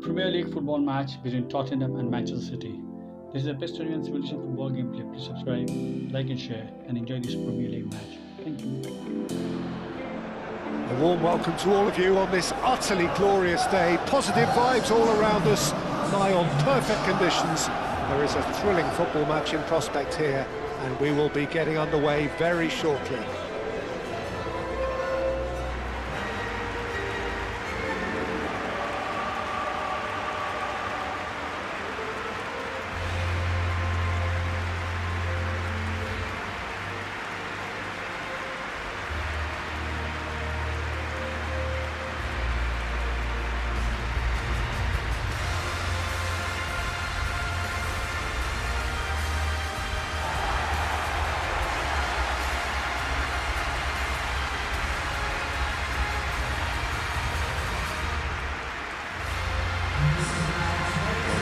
Premier League football match between Tottenham and Manchester City. This is a PES 21 simulation football gameplay. Please subscribe, like and share and enjoy this Premier League match. Thank you. A warm welcome to all of you on this utterly glorious day. Positive vibes all around us, nigh on perfect conditions. There is a thrilling football match in prospect here, and we will be getting underway very shortly.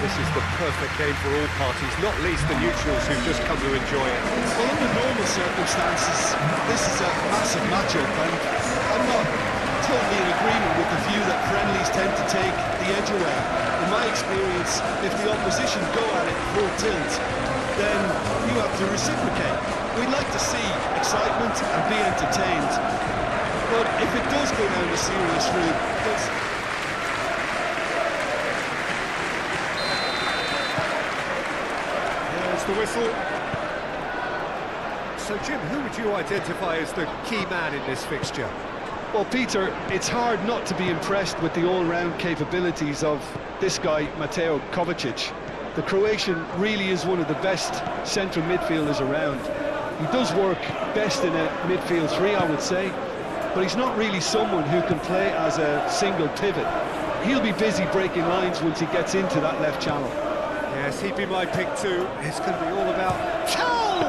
This is the perfect game for all parties, not least the neutrals who've just come to enjoy it. Well, under normal circumstances, this is a massive matchup, and I'm not totally in agreement with the view that friendlies tend to take the edge away. In my experience, if the opposition go at it full tilt, then you have to reciprocate. We'd like to see excitement and be entertained, but if it does go down a serious route, the whistle. So Jim, who would you identify as the key man in this fixture? Well, Peter, it's hard not to be impressed with the all-round capabilities of this guy, Mateo Kovacic. The Croatian really is one of the best central midfielders around. He does work best in a midfield three, I would say, but he's not really someone who can play as a single pivot. He'll be busy breaking lines once he gets into that left channel. Yes, he'd be my pick too. It's going to be all about... Goal!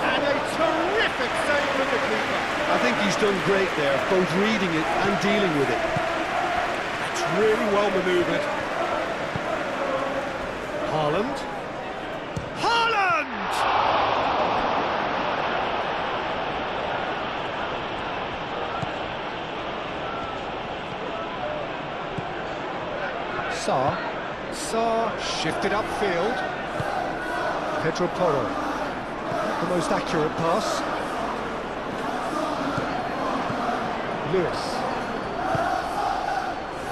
And a terrific save from the keeper. I think he's done great there, both reading it and dealing with it. It's really well manoeuvred. Haaland. Haaland! Sarr shifted upfield. Pedro Porro, the most accurate pass. Lewis.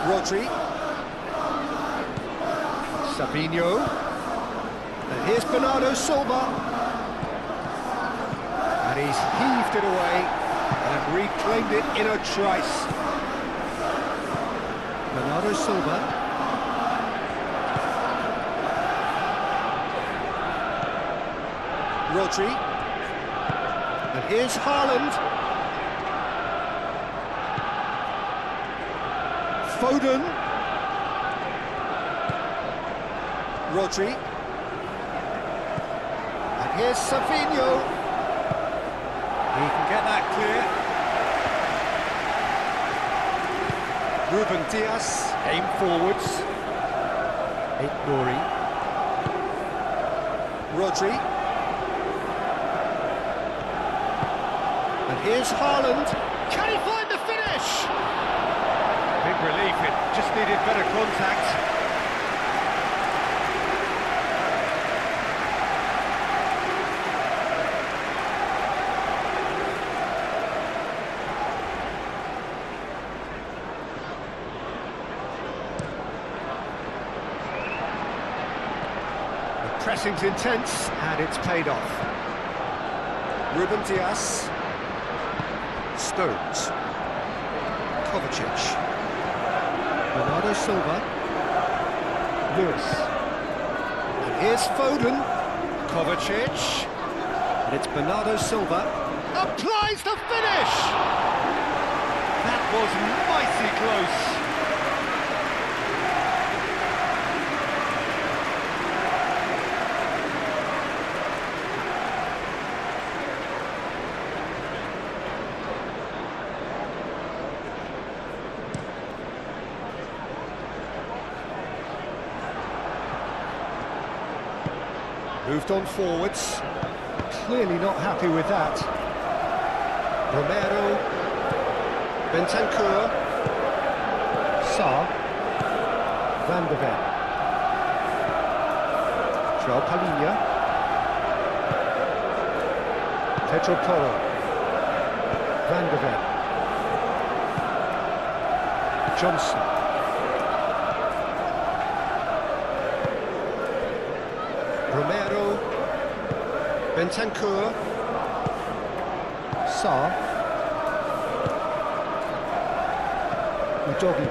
Rodri. Sabinho. And here's Bernardo Silva. And he's heaved it away and reclaimed it in a trice. Bernardo Silva. Rodri, and here's Haaland. Foden. Rodri. And here's Sabinho. He can get that clear. Ruben Dias, aim forwards. Nouri. Rodri. And here's Haaland. Can he find the finish? Big relief, it just needed better contact. The pressing's intense, and it's paid off. Ruben Dias. Stones. Kovacic. Bernardo Silva. Lewis. And here's Foden. Kovacic. And it's Bernardo Silva. Applies the finish! That was mighty close. Moved on forwards. Clearly not happy with that. Romero. Bentancur. Sarr. Van de Ven. João Palhinha. Pedro Porro. Van de Ven. Johnson. Romero. Bentancur. Sarr. Udogi.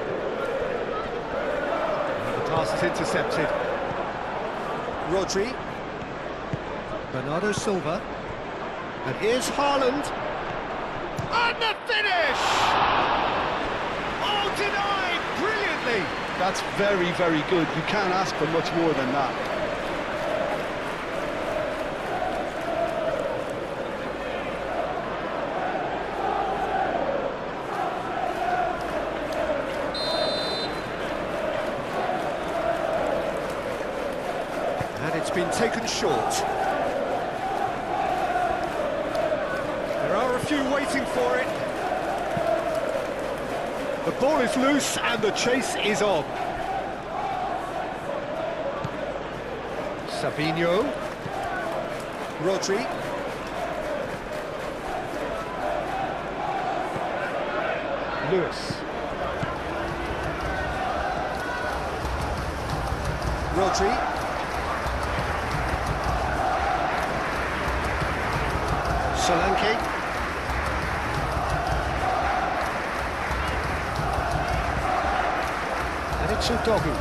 The pass is intercepted. Rodri. Bernardo Silva. And here's Haaland. And the finish! Oh, denied brilliantly! That's very, very good. You can't ask for much more than that. And it's been taken short. There are a few waiting for it. The ball is loose and the chase is on. Sabinho. Rodri. Lewis. Rodri. Solanke. And it's Udogi.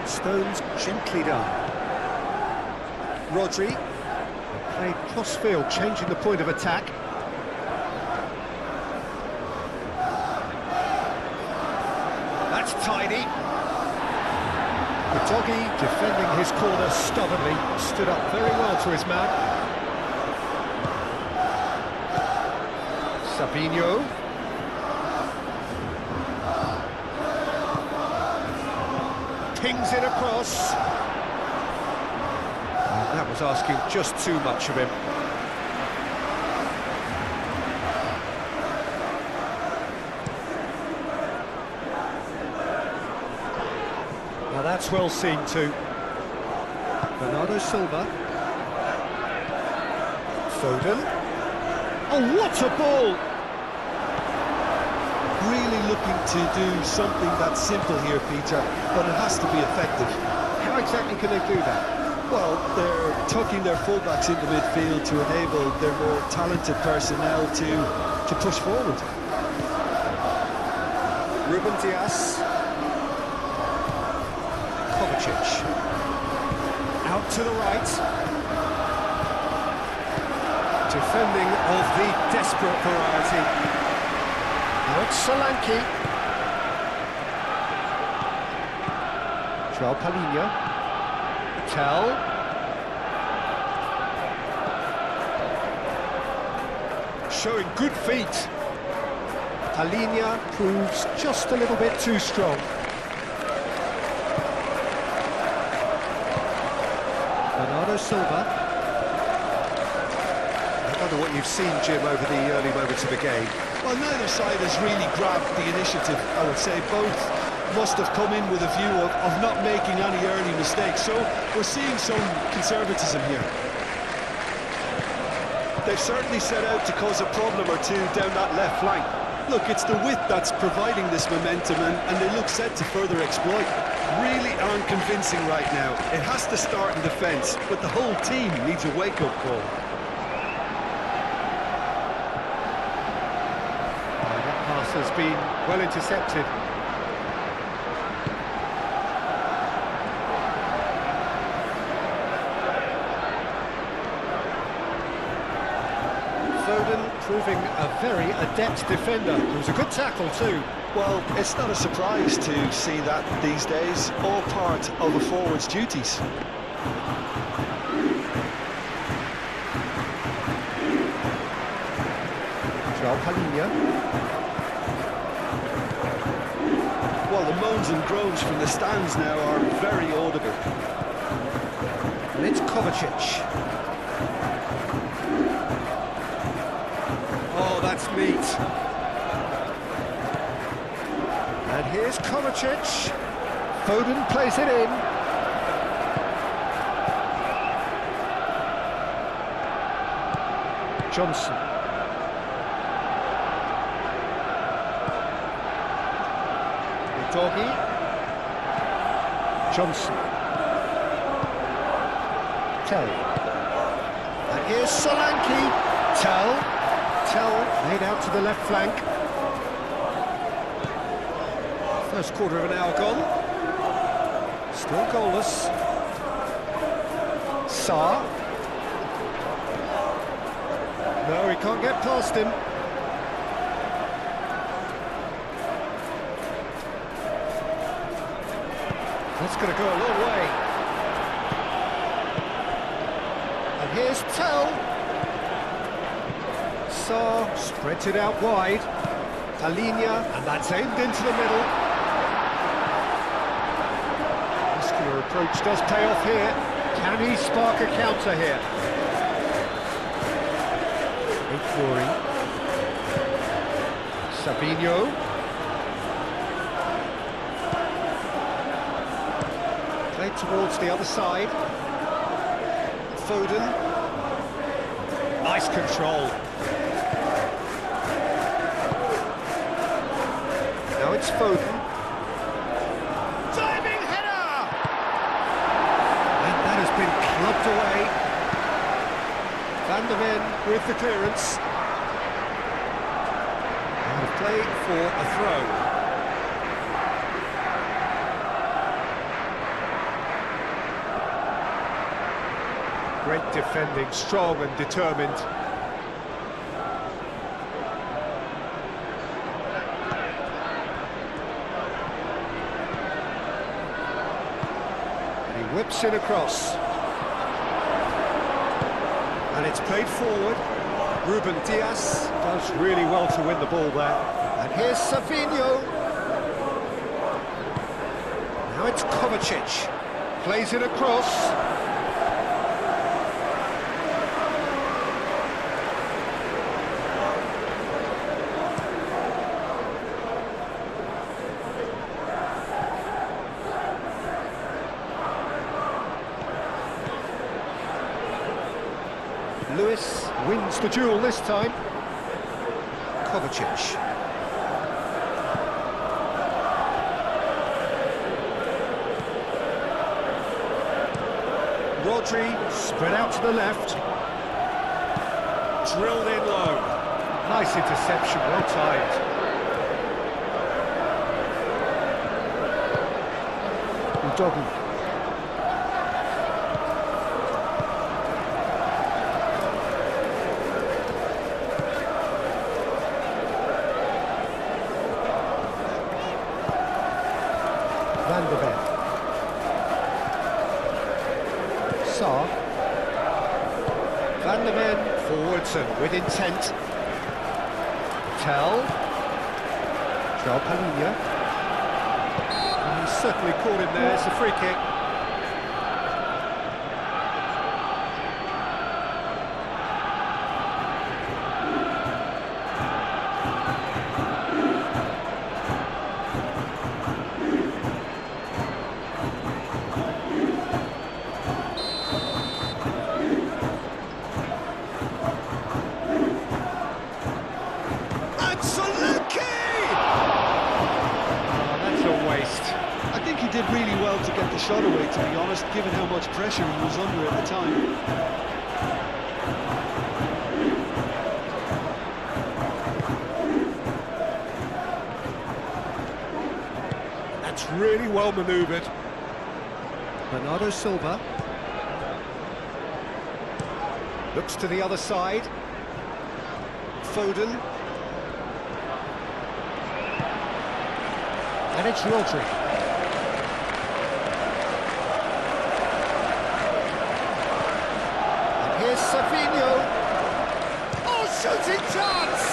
Stones gently done. Rodri. Played cross-field, changing the point of attack. That's tidy. Udogi defending his corner stubbornly, stood up very well to his man. Sabinho. Pings it across. That was asking just too much of him. Now that's well seen too. Bernardo Silva. Foden. Oh, what a ball! Really looking to do something that's simple here, Peter, but it has to be effective. How exactly can they do that? Well, they're tucking their fullbacks into midfield to enable their more talented personnel to push forward. Ruben Dias. Kovacic. Out to the right. Defending of the desperate variety. Now it's Solanke. João Palhinha. Tell. Showing good feet. Palhinha proves just a little bit too strong. Bernardo Silva. I wonder what you've seen, Jim, over the early moments of the game. Well, neither side has really grabbed the initiative, I would say. Both must have come in with a view of not making any early mistakes, so we're seeing some conservatism here. They've certainly set out to cause a problem or two down that left flank. Look, it's the width that's providing this momentum, and they look set to further exploit. Really aren't convincing right now. It has to start in defence, but the whole team needs a wake-up call. That pass has been well intercepted. Foden proving a very adept defender. It was a good tackle too. Well, it's not a surprise to see that these days, all part of a forward's duties. João Palhinha. Well, Well, the moans and groans from the stands now are very audible. And it's Kovacic. Oh, that's neat. And here's Kovacic. Foden plays it in. Johnson. Doggy. Johnson. Tell. And here's Solanke. Tell made out to the left flank. First quarter of an hour gone. Still goalless. Sarr. No, he can't get past him. That's going to go a long way. And here's Tell. Sarr spreads it out wide. Talinia, and that's aimed into the middle. Muscular approach does pay off here. Can he spark a counter here? Fury. Savinho. Played towards the other side. Foden. Nice control. Now it's Foden. Diving header! And that has been clubbed away. Van der Ven with the clearance. And a play for a throw. Great defending, strong and determined. And he whips it across. And it's played forward. Ruben Dias does really well to win the ball there. And here's Savinho. Now it's Kovacic. Plays it across. Lewis wins the duel this time. Kovacic. Rodri spread out to the left. Drilled in low. Nice interception, well timed. Udogie. Van der Ven. Sarr. Van der Ven forwards and with intent. Tell. João Palhinha. He's certainly caught him there, it's a free kick. Did really well to get the shot away, to be honest, given how much pressure he was under at the time. That's really well manoeuvred. Bernardo Silva. Looks to the other side. Foden. And it's Rodri. Here's Savinho. Oh, shooting chance!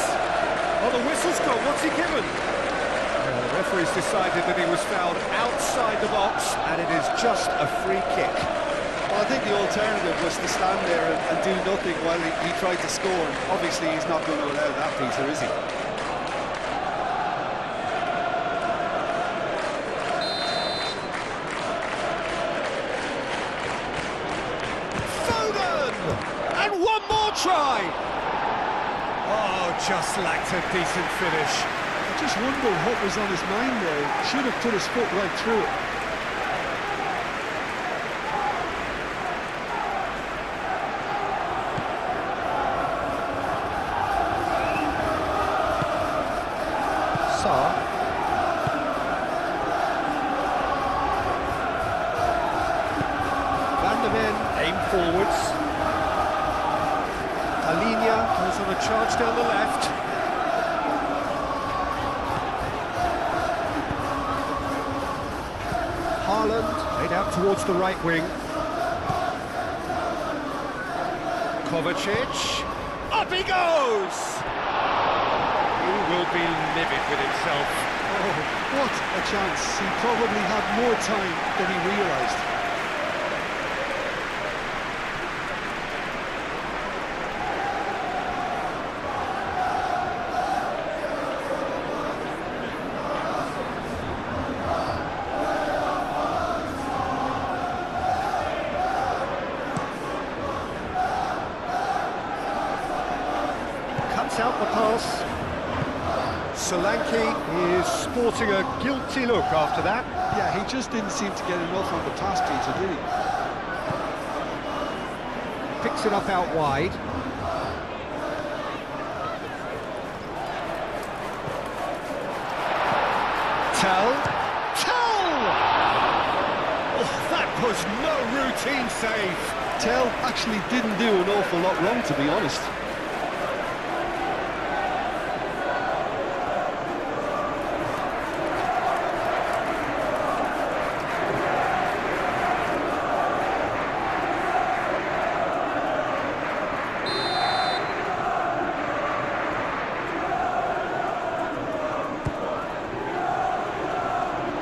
Oh, the whistle's gone. What's he given? The referee's decided that he was fouled outside the box, and it is just a free kick. Well, I think the alternative was to stand there and do nothing while he tried to score. And obviously, he's not going to allow that, Peter, is he? And one more try! Oh, just lacked a decent finish. I just wonder what was on his mind there. Should have put his foot right through it. Sarr. Van der Ven aim forwards. Alinia goes on a charge down the left. Haaland laid out towards the right wing. Kovacic. Up he goes! He will be livid with himself. Oh, what a chance. He probably had more time than he realised. Cuts out the pass. Solanke is sporting a guilty look after that. Yeah, he just didn't seem to get enough on the pass, Peter, did he? Picks it up out wide. Tell. Oh, that was no routine save. Tell actually didn't do an awful lot wrong, to be honest.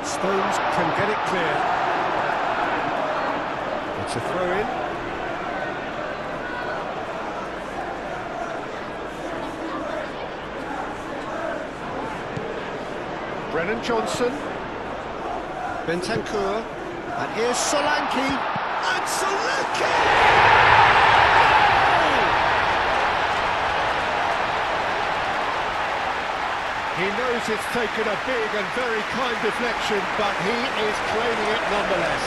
Stones can get it clear. It's a throw-in. Brennan Johnson. Bentancur. And here's Solanke. And Solanke! He knows it's taken a big and very kind deflection, but he is claiming it nonetheless.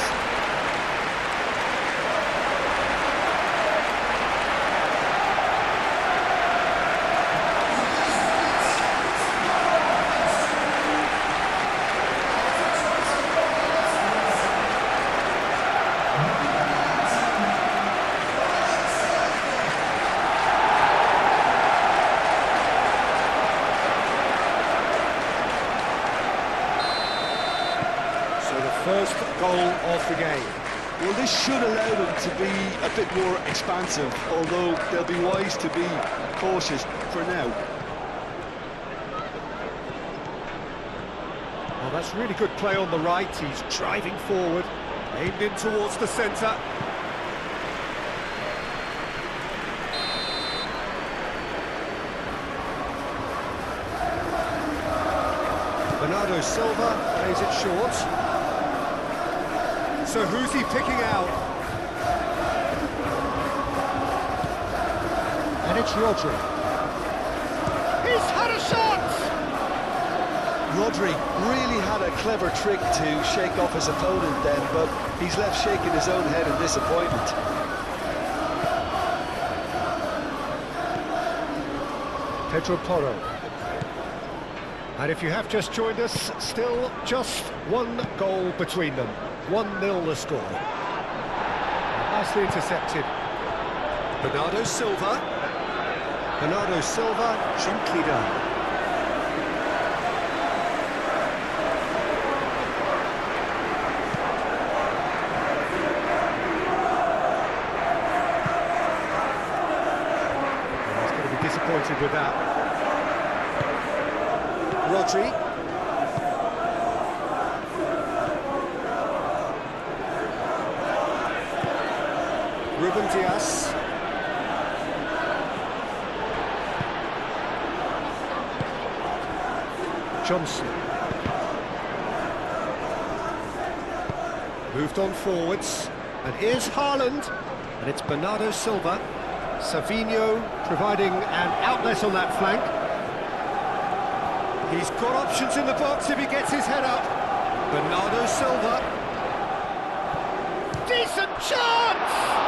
First goal of the game. Well, this should allow them to be a bit more expansive, although they'll be wise to be cautious for now. Well, that's really good play on the right. He's driving forward, aimed in towards the centre. Bernardo Silva plays it short. So who's he picking out? And it's Rodri. He's had a shot! Rodri really had a clever trick to shake off his opponent then, but he's left shaking his own head in disappointment. Pedro Porro. And if you have just joined us, still just one goal between them. 1-0 the score. Nicely intercepted. Bernardo Silva. Bernardo Silva, gently done. He's going to be disappointed with that. Rodri. Ruben Dias. Johnson. Moved on forwards. And here's Haaland. And it's Bernardo Silva. Savinho providing an outlet on that flank. He's got options in the box if he gets his head up. Bernardo Silva. Decent chance!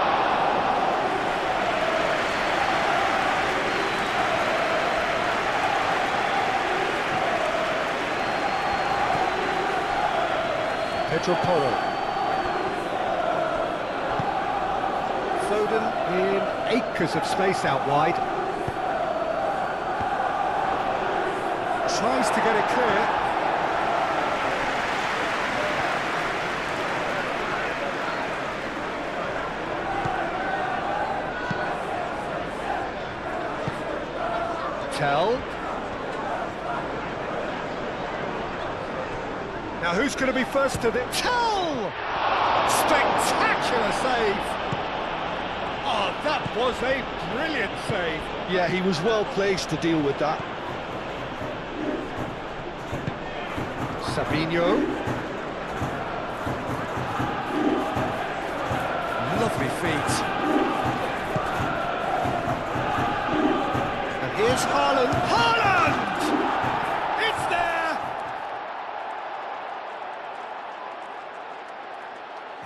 Pedro Porro. Foden in acres of space out wide. Tries to get it clear. Tell. Now who's going to be first to the... Tell! Spectacular save! Oh, that was a brilliant save. Yeah, he was well placed to deal with that. Savinho. Lovely feet. And here's Haaland. Haaland! It's there!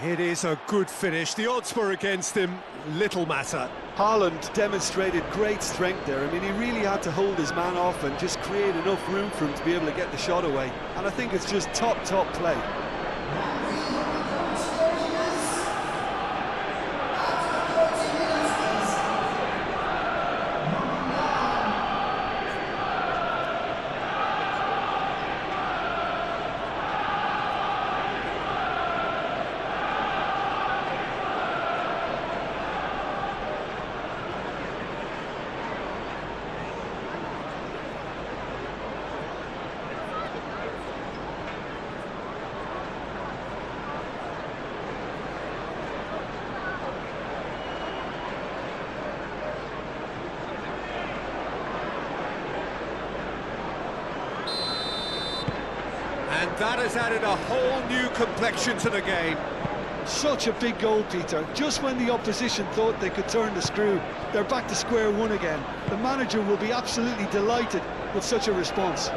It is a good finish. The odds were against him. Little matter. Haaland demonstrated great strength there. I mean, he really had to hold his man off and just create enough room for him to be able to get the shot away. And I think it's just top play. And that has added a whole new complexion to the game. Such a big goal, Peter. Just when the opposition thought they could turn the screw, they're back to square one again. The manager will be absolutely delighted with such a response.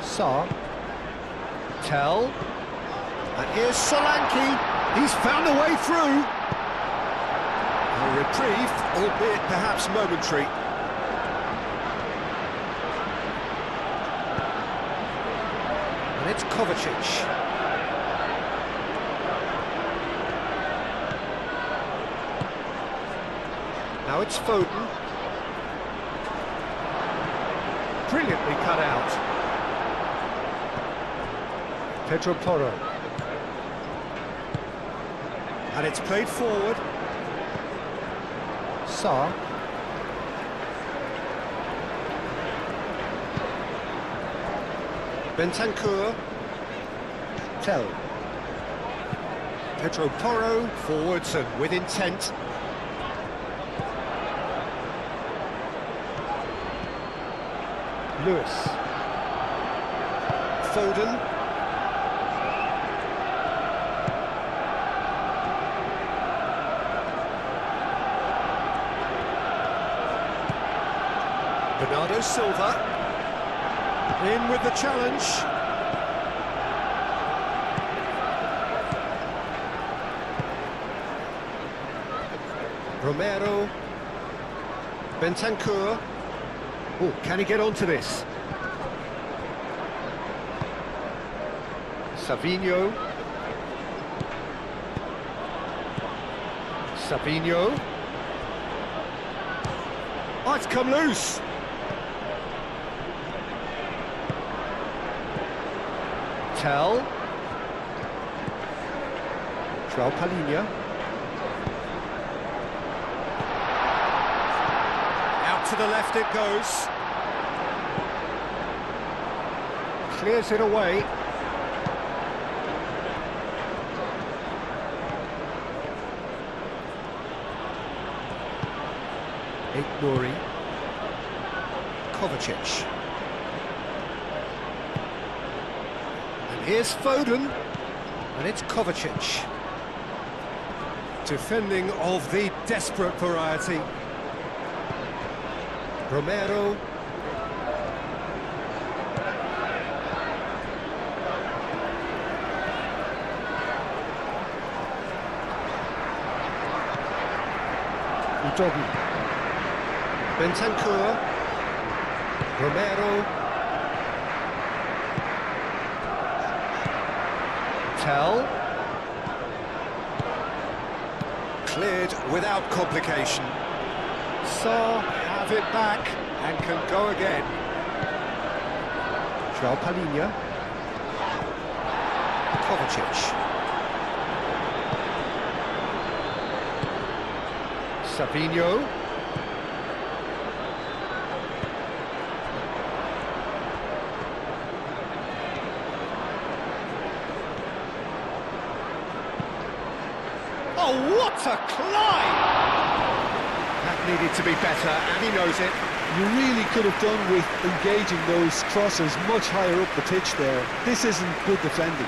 Sarr. Tell. And here's Solanke. He's found a way through. A reprieve, albeit perhaps momentary. And it's Kovacic. Now it's Foden. Brilliantly cut out. Pedro Porro. And it's played forward. Sarr. Bentancur. Tell. Pedro Porro forwards and with intent. Lewis. Foden. Bernardo Silva. In with the challenge. Romero. Bentancur. Oh, can he get onto this? Savinho. Savinho. Oh, it's come loose. Tell. João Palhinha. Out to the left it goes. Clears it away. Nouri. Kovacic. And here's Foden. And it's Kovacic. Defending of the desperate variety. Romero. Udogi. Bentancur. Romero. Tell. Cleared without complication. Saar have it back and can go again. João Palhinha. Kovacic. Savinho. Oh, what a climb! That needed to be better, and he knows it. You really could have done with engaging those crosses much higher up the pitch there. This isn't good defending.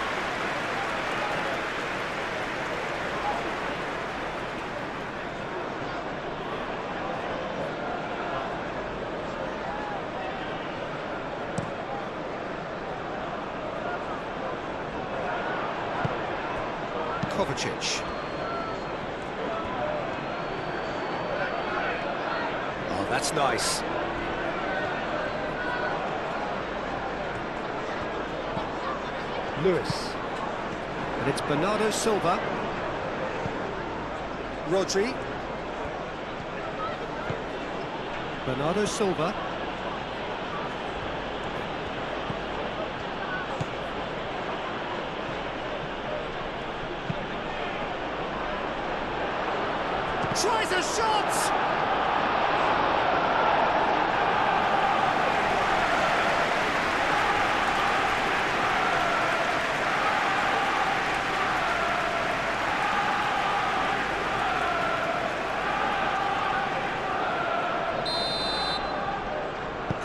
Kovacic. Oh, that's nice. Lewis. And it's Bernardo Silva. Rodri. Bernardo Silva. Tries a shot!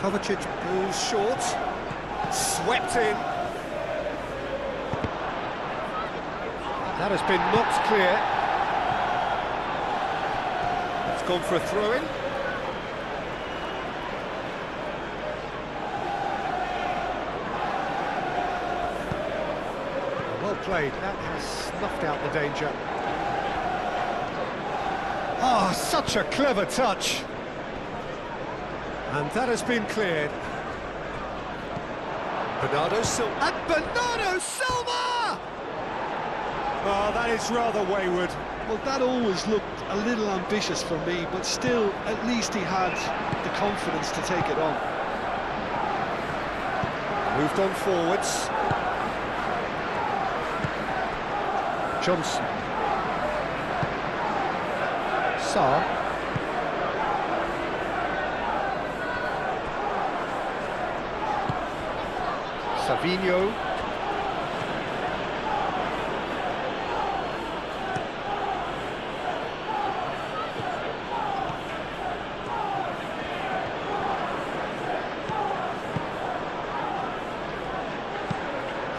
Kovacic pulls short, swept in. That has been knocked clear. It's gone for a throw-in. Well played, that has snuffed out the danger. Oh, such a clever touch. And that has been cleared. Bernardo Silva. And Bernardo Silva! Oh, that is rather wayward. Well, that always looked a little ambitious for me, but still, at least he had the confidence to take it on. Moved on forwards. Johnson. Saar. Savinho.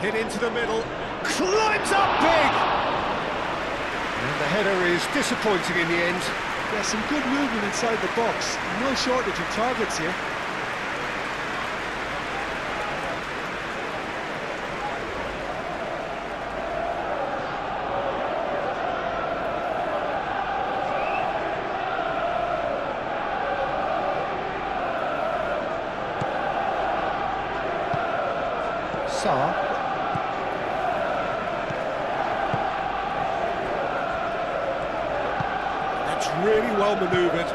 Hit into the middle, climbs up big! And the header is disappointing in the end. There's some good movement inside the box, no shortage of targets here. Saar. That's really well manoeuvred.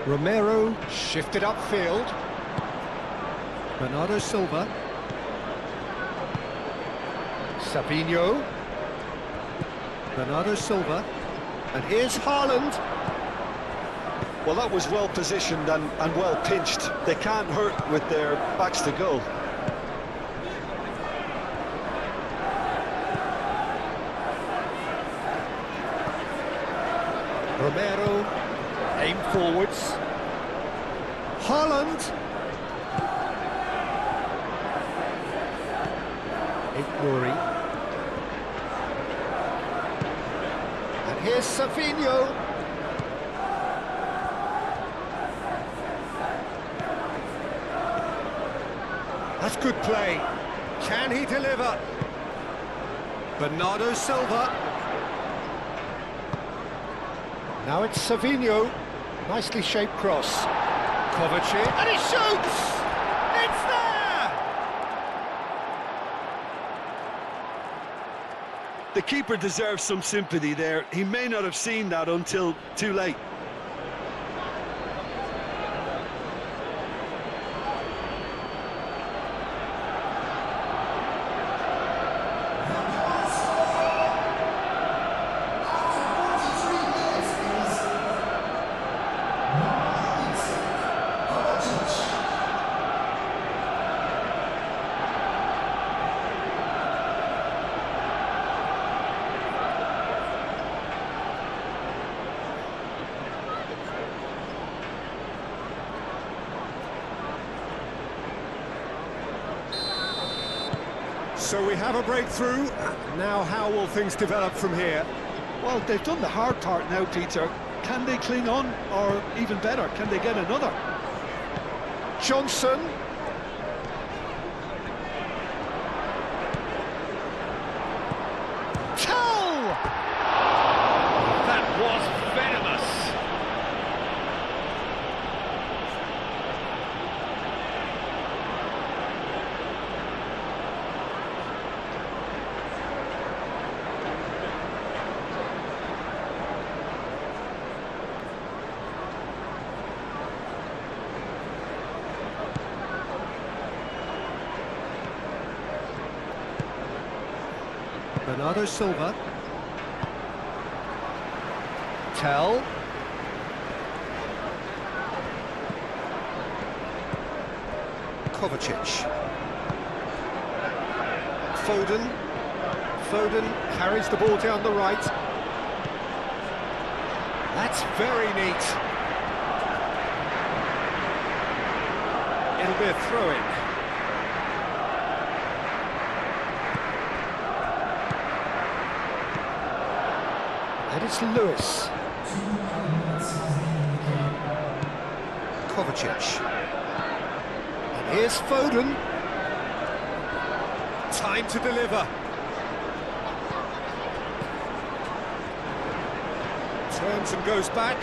Romero shifted upfield. Bernardo Silva. Savinho. Bernardo Silva. And here's Haaland. Well, that was well positioned and well pinched. They can't hurt with their backs to goal. Romero, aim forwards. Haaland. Nuri. And here's Savinho. That's good play. Can he deliver? Bernardo Silva. Now it's Savinho. Nicely shaped cross. Kovacic. And he shoots! It's there! The keeper deserves some sympathy there. He may not have seen that until too late. So we have a breakthrough. Now how will things develop from here? Well, they've done the hard part now, Peter. Can they cling on, or even better, can they get another? Johnson. Tell! That was venomous. Bernardo Silva. Tell. Kovacic. Foden. Foden carries the ball down the right. That's very neat. It'll be a throw-in. And it's Lewis. Kovacic. And here's Foden. Time to deliver. Turns and goes back.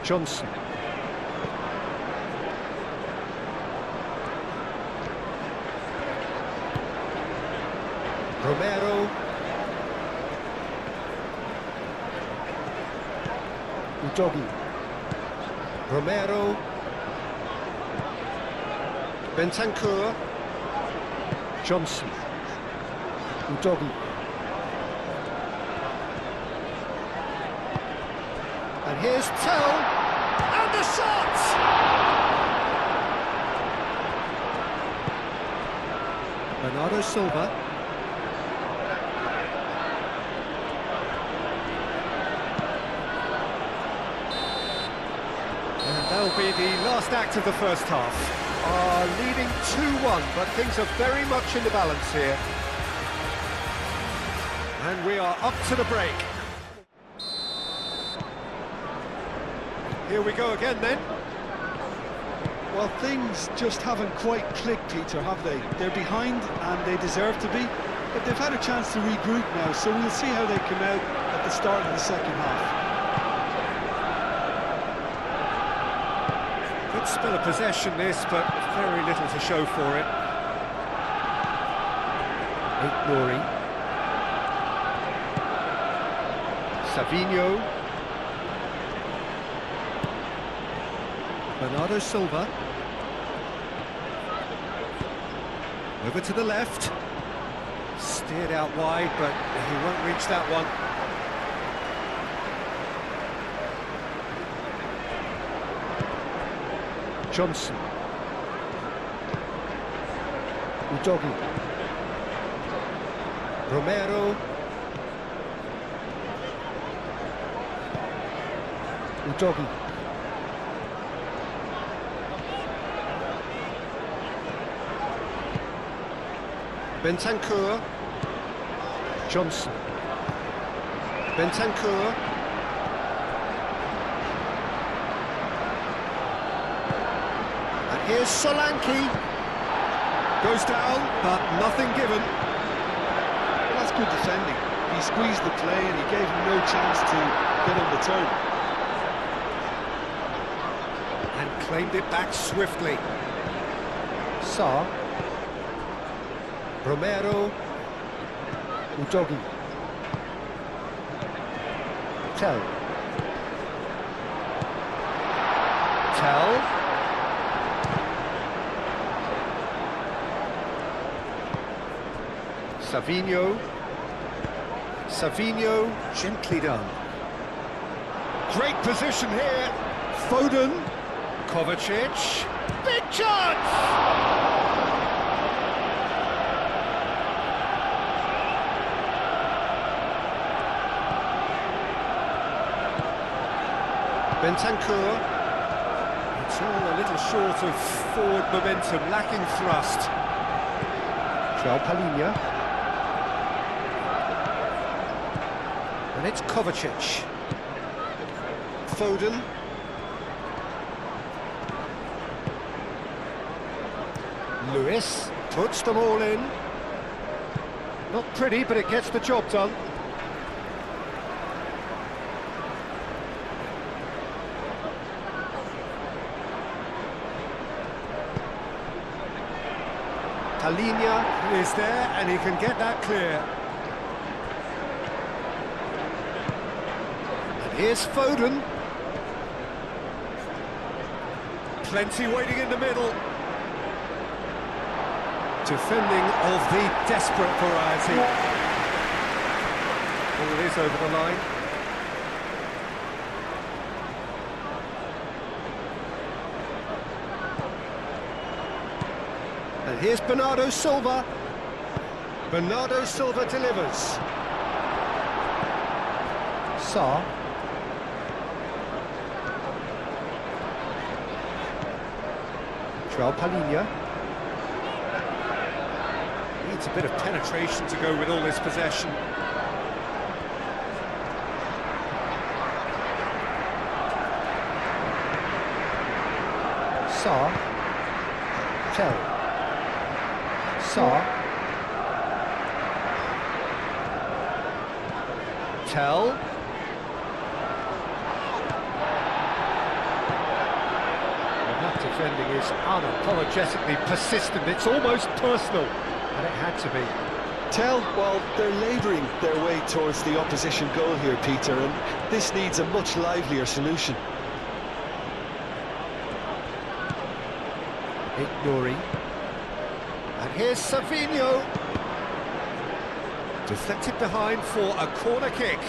Johnson. Romero. Udogi. Romero. Bentancur. Johnson. Udogi. And here's Tell. And the shot! Bernardo Silva. That'll be the last act of the first half. Leading 2-1, but things are very much in the balance here. And we are up to the break. Here we go again then. Well, things just haven't quite clicked, Peter, have they? They're behind and they deserve to be, but they've had a chance to regroup now, so we'll see how they come out at the start of the second half. Good spell of possession this, but very little to show for it. Nuri. Savinho. Bernardo Silva. Over to the left. Steered out wide, but he won't reach that one. Johnson. Udogi. Romero. Udogi. Bentancur. Johnson. Bentancur. And here's Solanke. Goes down, but nothing given. Well, that's good defending. He squeezed the play and he gave him no chance to get on the turn. And claimed it back swiftly. Sarr. Romero. Udogi. Tell. Savinho, gently done. Great position here. Foden, Kovacic, big chance! Bentancur. It's all a little short of forward momentum, lacking thrust. Palhinha. And it's Kovacic. Foden. Lewis puts them all in. Not pretty, but it gets the job done. Palhinha is there, and he can get that clear. And here's Foden. Plenty waiting in the middle. Defending of the desperate variety. Well, it is over the line. And here's Bernardo Silva. Bernardo Silva delivers. Sarr. Palhinha. Needs a bit of penetration to go with all this possession. Sarr. Tell. That defending is unapologetically persistent. It's almost personal, and it had to be. Tell, well, they're labouring their way towards the opposition goal here, Peter, and this needs a much livelier solution. Nuri. And here's Savinho. Deflected behind for a corner kick.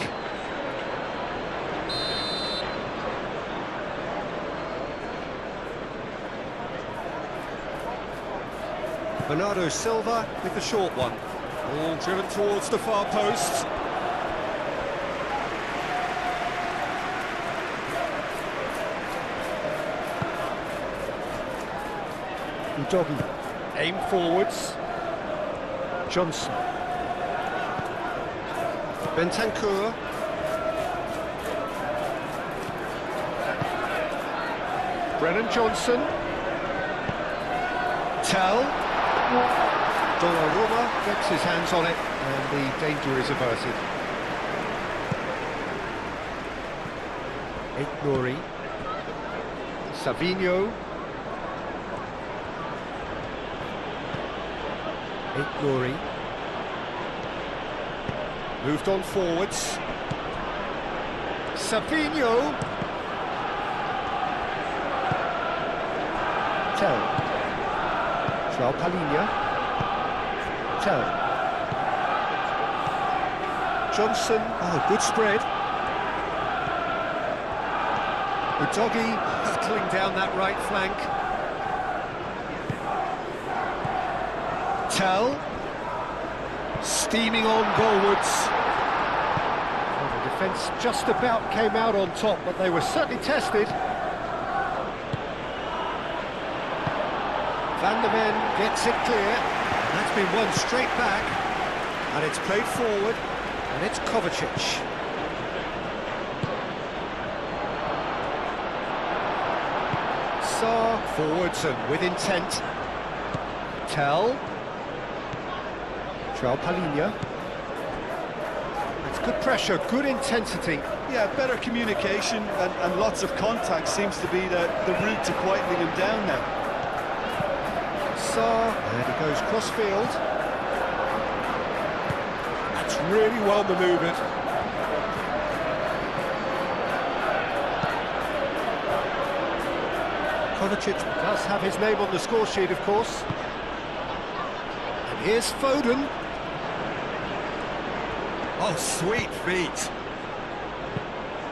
Bernardo Silva with the short one. All driven towards the far post. Udogi. Aim forwards. Johnson. Bentancur. Brennan Johnson. Tell. Donnarumma gets his hands on it, and the danger is averted. Nuri. Savinho. Nuri. Moved on forwards. Savinho. Palhinha. Johnson. Oh, good spread. Udogi hurtling down that right flank. Steaming on goalwards. Well, the defence just about came out on top, but they were certainly tested. Van der Ven gets it clear. That's been won straight back. And it's played forward. And it's Kovacic. Sarr forwards and with intent. Tell. Palinha. It's good pressure, good intensity. Yeah, better communication and lots of contact seems to be the route to quietening him down now. Sarr, there he goes cross-field. That's really well manoeuvred. Kovacic does have his name on the score sheet, of course. And here's Foden. Oh, sweet feet.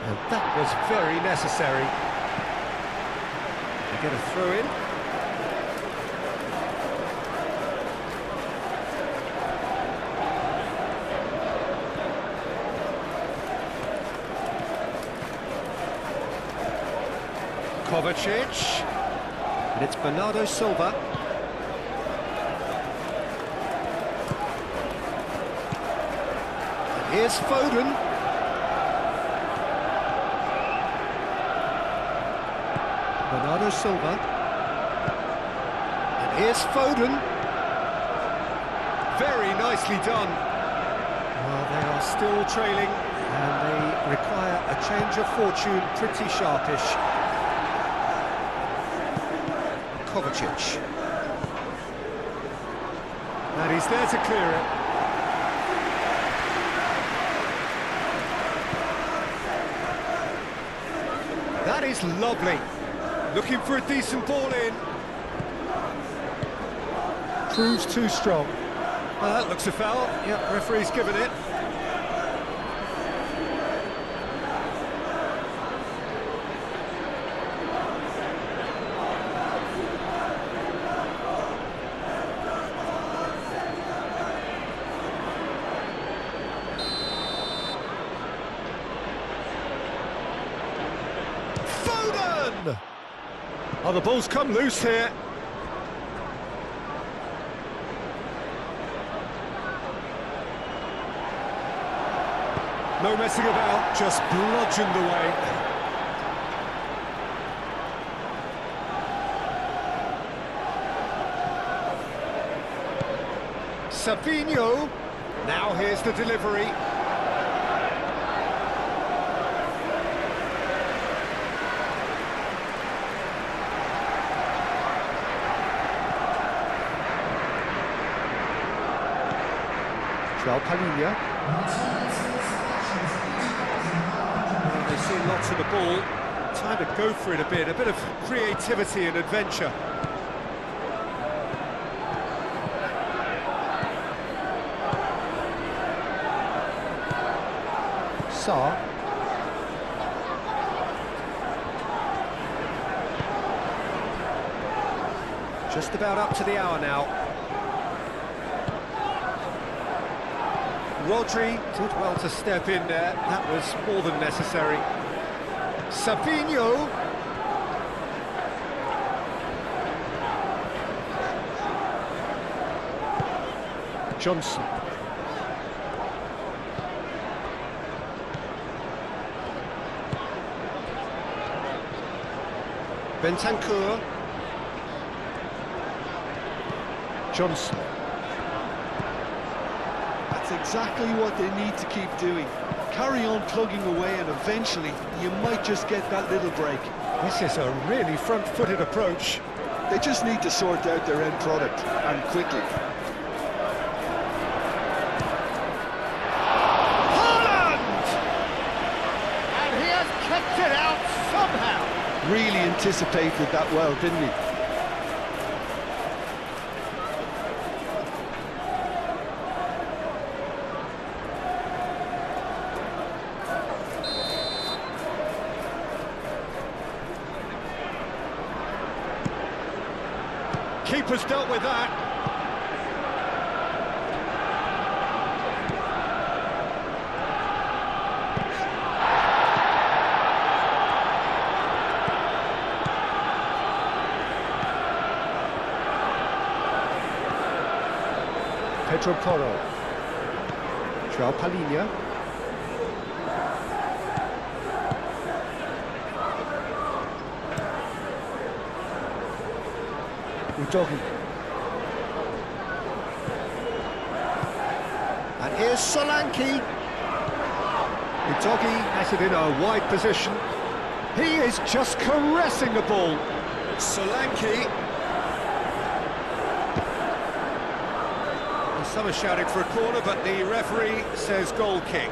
And that was very necessary. They get a throw in. Kovacic. And it's Bernardo Silva. Here's Foden. Bernardo Silva. And here's Foden. Very nicely done. Well, they are still trailing, and they require a change of fortune, pretty sharpish. Kovacic. And he's there to clear it. That is lovely. Looking for a decent ball in. Proves too strong. Well, that looks a foul. Yep, referee's given it. Oh, the ball's come loose here. No messing about, just bludgeoned away. Savinho. Now here's the delivery. Palinha. They see lots of the ball. Time to go for it a bit of creativity and adventure. Sarr. Just about up to the hour now. Rodri did well to step in there, that was more than necessary. Savinho. Johnson. Bentancur. Johnson. Exactly what they need to keep doing. Carry on plugging away and eventually you might just get that little break. This is a really front-footed approach. They just need to sort out their end product, and quickly. Haaland! And he has kept it out somehow. Really anticipated that well, didn't he? Keeper's dealt with that. Pedro Porro. João Palhinha. Udogi. And here's Solanke. Udogi has it in a wide position. He is just caressing the ball. Solanke. And some are shouting for a corner, but the referee says goal kick.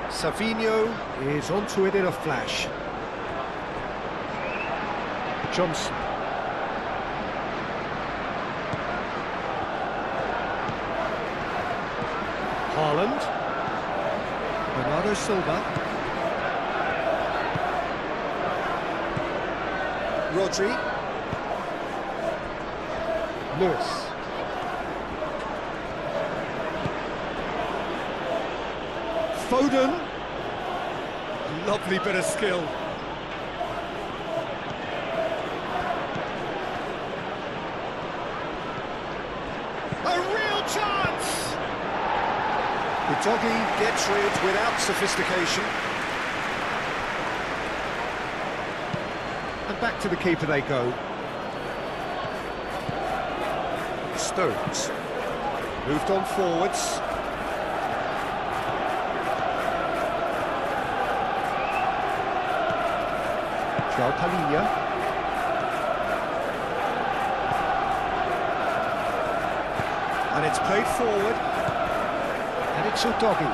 Savinho is onto it in a flash. Johnson. Haaland. Bernardo Silva. Rodri. Lewis. Foden. Lovely bit of skill. A real chance! Udogi gets rid without sophistication. And back to the keeper they go. Stones. Moved on forwards. João Palhinha. And it's played forward. And it's Udogi.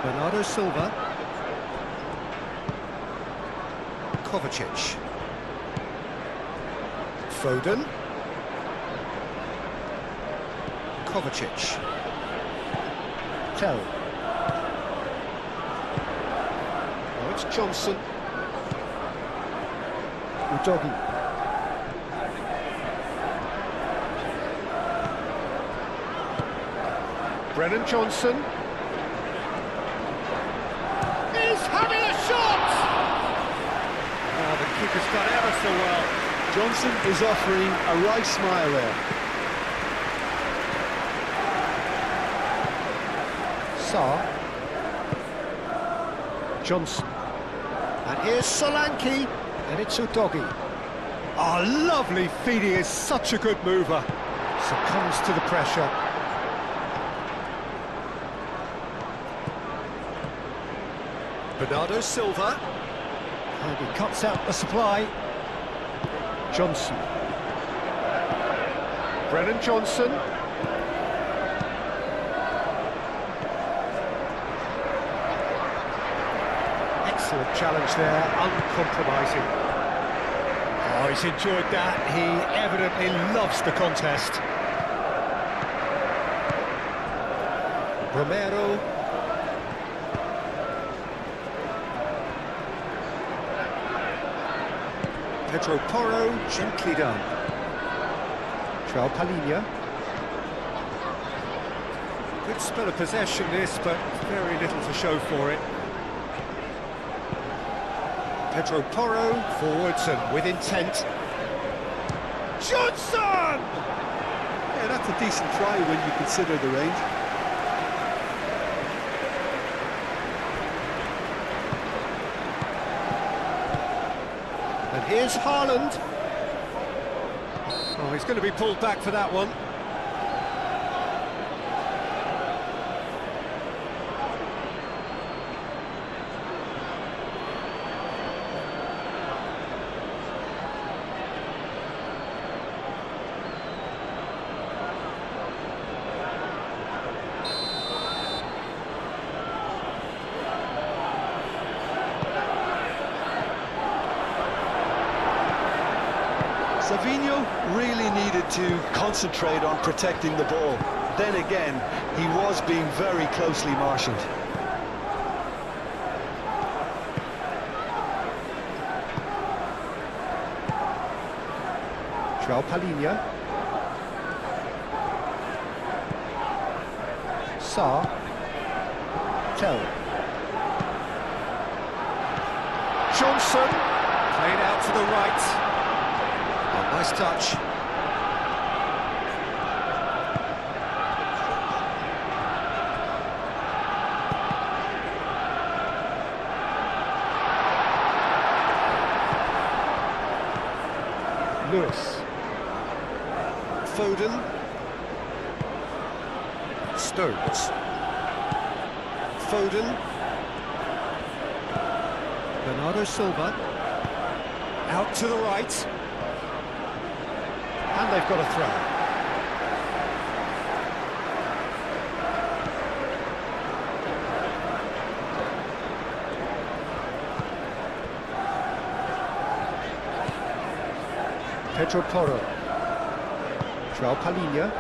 Bernardo Silva. Kovacic. Foden. Kovacic. Tell. Oh, it's Johnson. Udogi. Brennan Johnson. He's having a shot! Oh, the keeper's done ever so well. Johnson is offering a right smile there. Sarr. Johnson. And here's Solanke. And it's Udogi. Oh, lovely feed. He is such a good mover. Succumbs to the pressure. Bernardo Silva. And he cuts out the supply. Johnson. Brennan Johnson. Excellent challenge there, uncompromising. Oh, he's enjoyed that. He evidently loves the contest. Romero. Pedro Porro, gently done. João Palhinha. Good spell of possession this, but very little to show for it. Pedro Porro, forwards and with intent. Johnson! Yeah, that's a decent try when you consider the range. And here's Haaland. Oh, he's going to be pulled back for that one. Savinho really needed to concentrate on protecting the ball. Then again, he was being very closely marshalled. João Palhinha. Sarr. Patel. Johnson, played out to the right. Oh, nice touch. Lewis. Foden. Stones. Foden. Bernardo Silva. Out to the right. And they've got a throw. Pedro Porro. João Palhinha.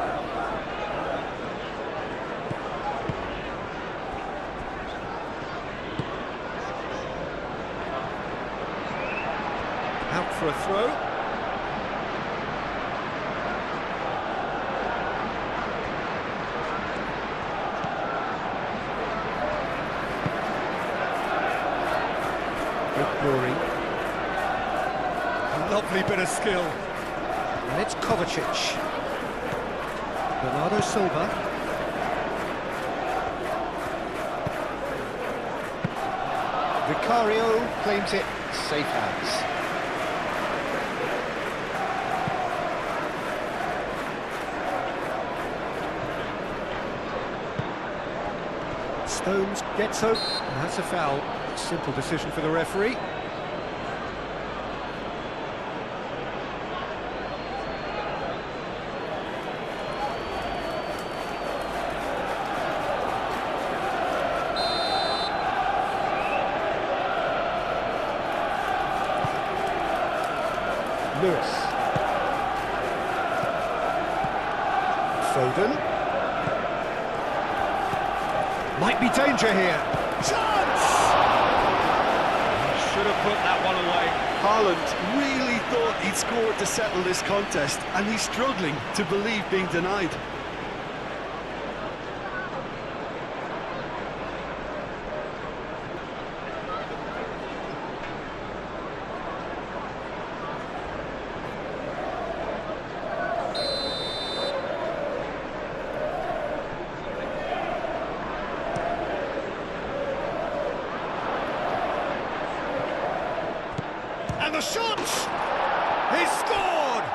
Out for a throw. Good glory. A lovely bit of skill. And it's Kovacic. Bernardo Silva. Vicario claims it. Safe hands. Stones gets up, and that's a foul. Simple decision for the referee. Lewis. Foden. Might be danger here. Chance! Should have put that one away. Haaland really thought he'd scored to settle this contest, and he's struggling to believe being denied. And the shot! He's scored!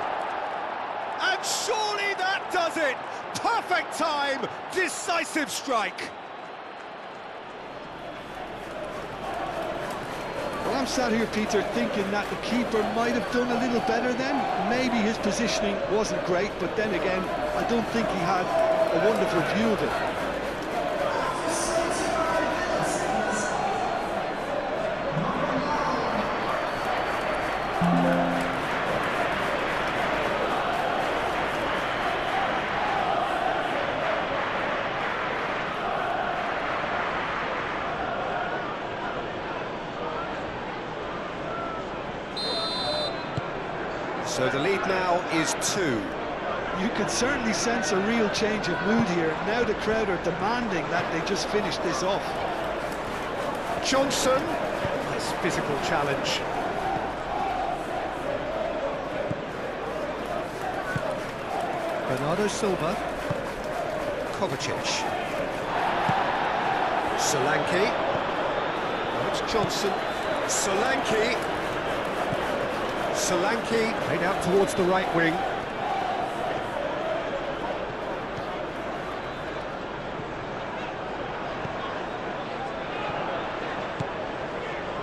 And surely that does it! Perfect time! Decisive strike! Well, I'm sat here, Peter, thinking that the keeper might have done a little better then. Maybe his positioning wasn't great, but then again, I don't think he had a wonderful view of it. So the lead now is 2. You could certainly sense a real change of mood here. Now the crowd are demanding that they just finish this off. Johnson. Nice physical challenge. Bernardo Silva. Kovacic. Solanke. Oh, it's Johnson. Solanke. Solanke played out towards the right wing.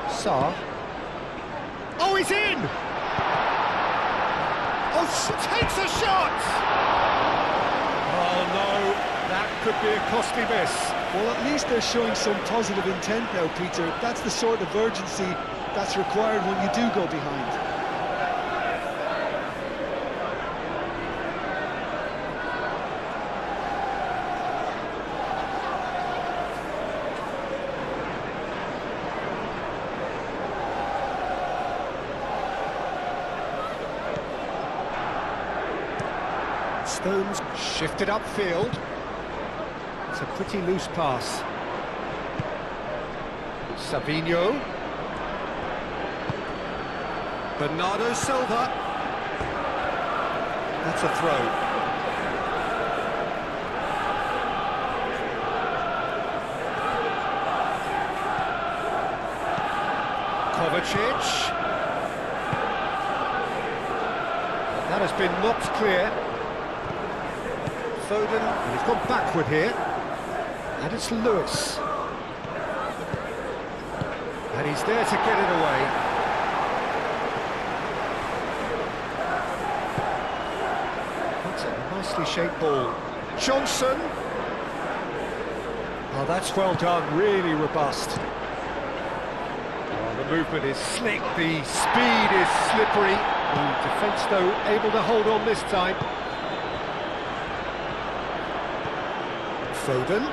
Sarr. Oh, he's in! Oh, takes a shot! Oh no, that could be a costly miss. Well, at least they're showing some positive intent now, Peter. That's the sort of urgency that's required when you do go behind. Stones shifted upfield. It's a pretty loose pass. Savinho. Bernardo Silva. That's a throw. Kovacic. That has been knocked clear. Foden, and he's gone backward here. And it's Lewis. And he's there to get it away. That's a nicely shaped ball. Johnson. Oh, that's well done, really robust. Oh, the movement is slick, the speed is slippery. The defence, though, able to hold on this time. Foden.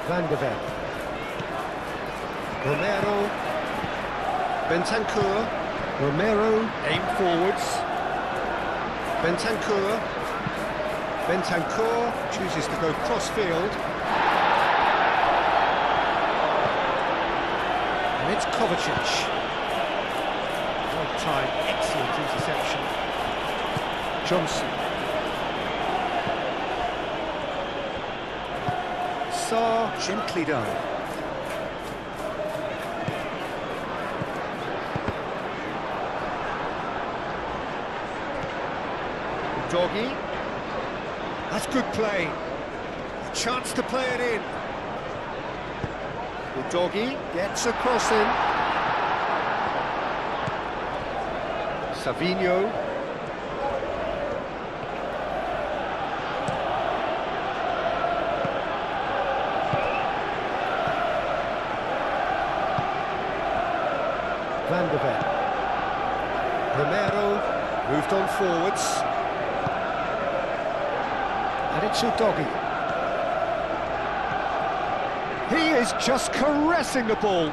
Van de Ven. Romero. Bentancur. Romero, aim forwards. Bentancur. Bentancur chooses to go cross-field. And it's Kovacic. Well timed, excellent interception. Johnson. Sarr, gently done. Doggy. That's good play. A chance to play it in. The Doggy gets a cross in. Savinho. Van de Ven. Romero moved on forwards. And it's Doggy. He is just caressing the ball.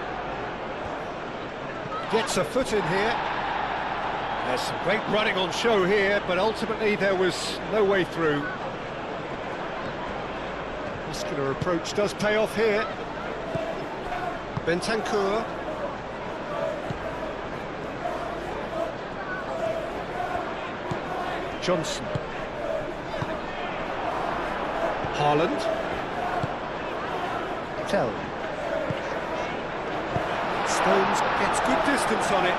Gets a foot in here. There's some great running on show here, but ultimately there was no way through. Muscular approach does pay off here. Bentancur. Johnson. Haaland. Tell. Stones gets good distance on it.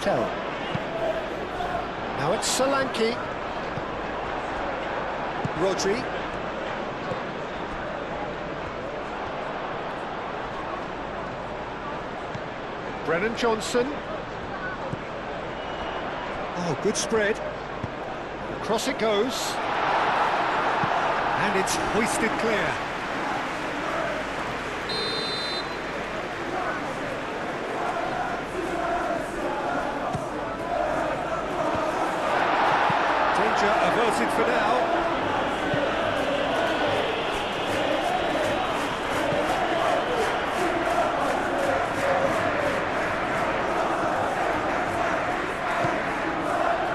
Tell. Now it's Solanke. Rodri. Brennan Johnson. Oh, good spread. Across it goes. And it's hoisted clear. Danger averted for now.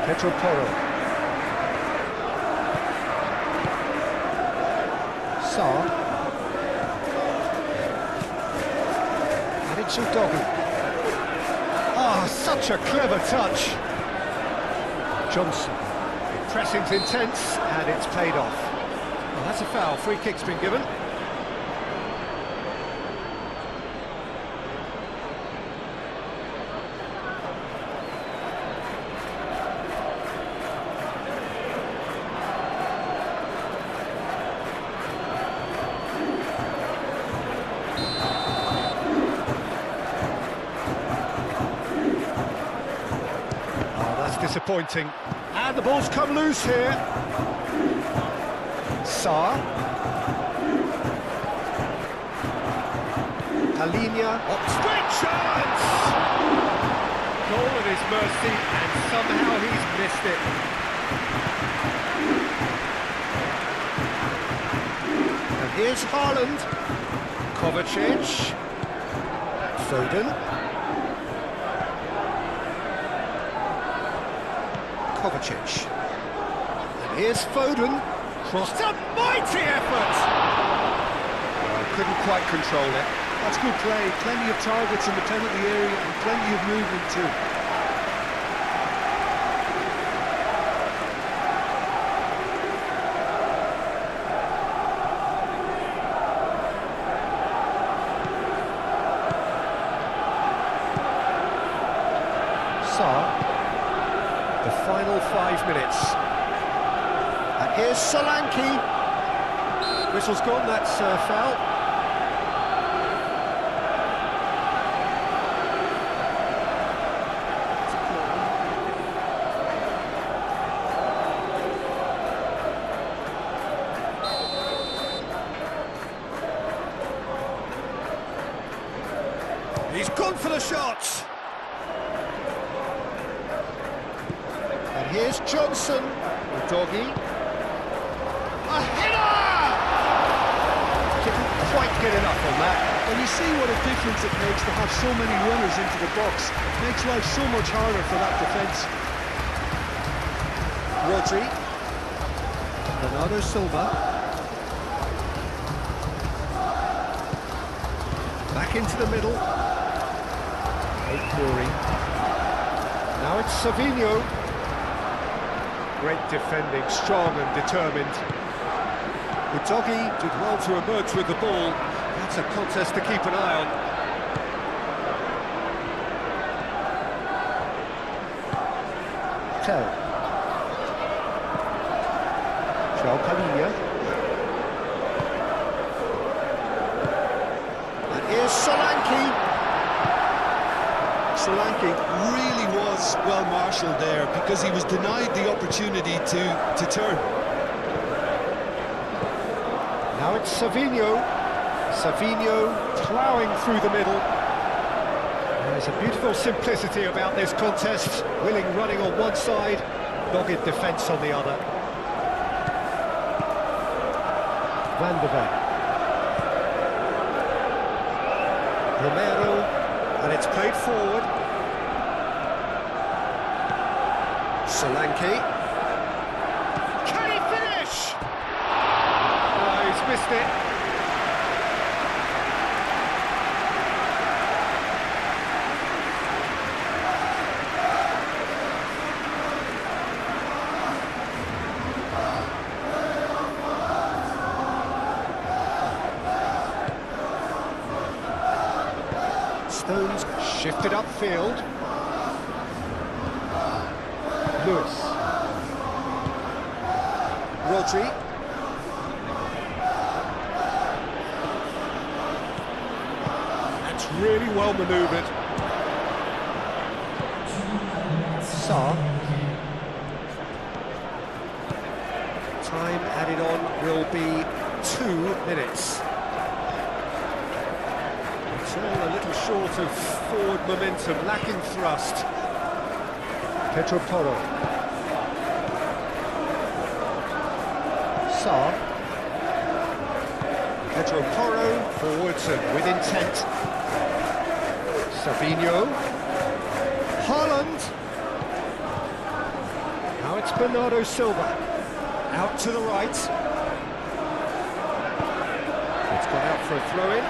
Pedro Porro. Sarr. And it's Doggy. Ah, such a clever touch. Johnson. Pressing's intense, and it's paid off. Well, that's a foul. Free kick's been given. Disappointing. And the ball's come loose here. Sarr. Alinia. Oh, straight chance! Goal at his mercy, and somehow he's missed it. And here's Haaland. Kovacic. Foden. Kovacic. And here's Foden. Crossed a mighty effort! Well, couldn't quite control it. That's good play. Plenty of targets in the penalty area and plenty of movement too. The final 5 minutes. And here's Solanke. Whistle's gone, that's foul. He's gone for the shot. And here's Johnson, the doggy. A header! Didn't quite get enough on that. And you see what a difference it makes to have so many runners into the box. It makes life so much harder for that defence. Rodri. Bernardo Silva. Back into the middle. Corey. Now it's Savinho. Great defending, strong and determined. The doggy did well to emerge with the ball. That's a contest to keep an eye on. Tell. João Palhinha. And here's Solanke. Solanke really was well marshalled there because he was denied the opportunity to turn. Now it's Savinho. Savinho ploughing through the middle. There's a beautiful simplicity about this contest. Willing running on one side, dogged defence on the other. Van der Ven. Romero. And it's played forward. Solanke. Can he finish? Oh, he's missed it. Stones shifted upfield. Lewis. Rodri. That's really well manoeuvred. Sarr. Time added on will be 2 minutes. It's all a little short of forward momentum, lacking thrust. Pedro Porro. Sarr. Pedro Porro forwards and with intent. Savinho. Haaland. Now it's Bernardo Silva. Out to the right. It's gone out for a throw-in.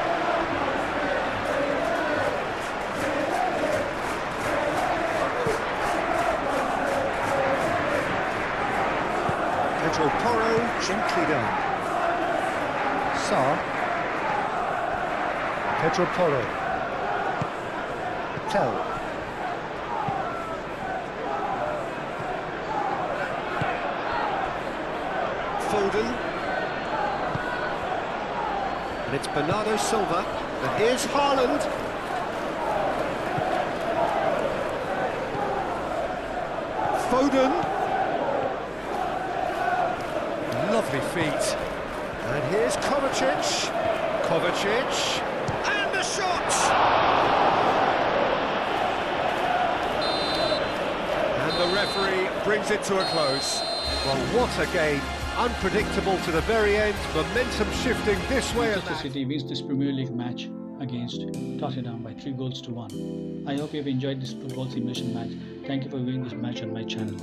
Pedro Porro, gently down. Sarr. Pedro Porro. Tell. Foden. And it's Bernardo Silva. And here's Haaland. Foden. Lovely feet. And here's Kovacic. Kovacic. And the shot! And the referee brings it to a close. Well, what a game. Unpredictable to the very end. Momentum shifting this way and Manchester that. City wins this Premier League match against Tottenham by 3-1. I hope you have enjoyed this football simulation match. Thank you for viewing this match on my channel.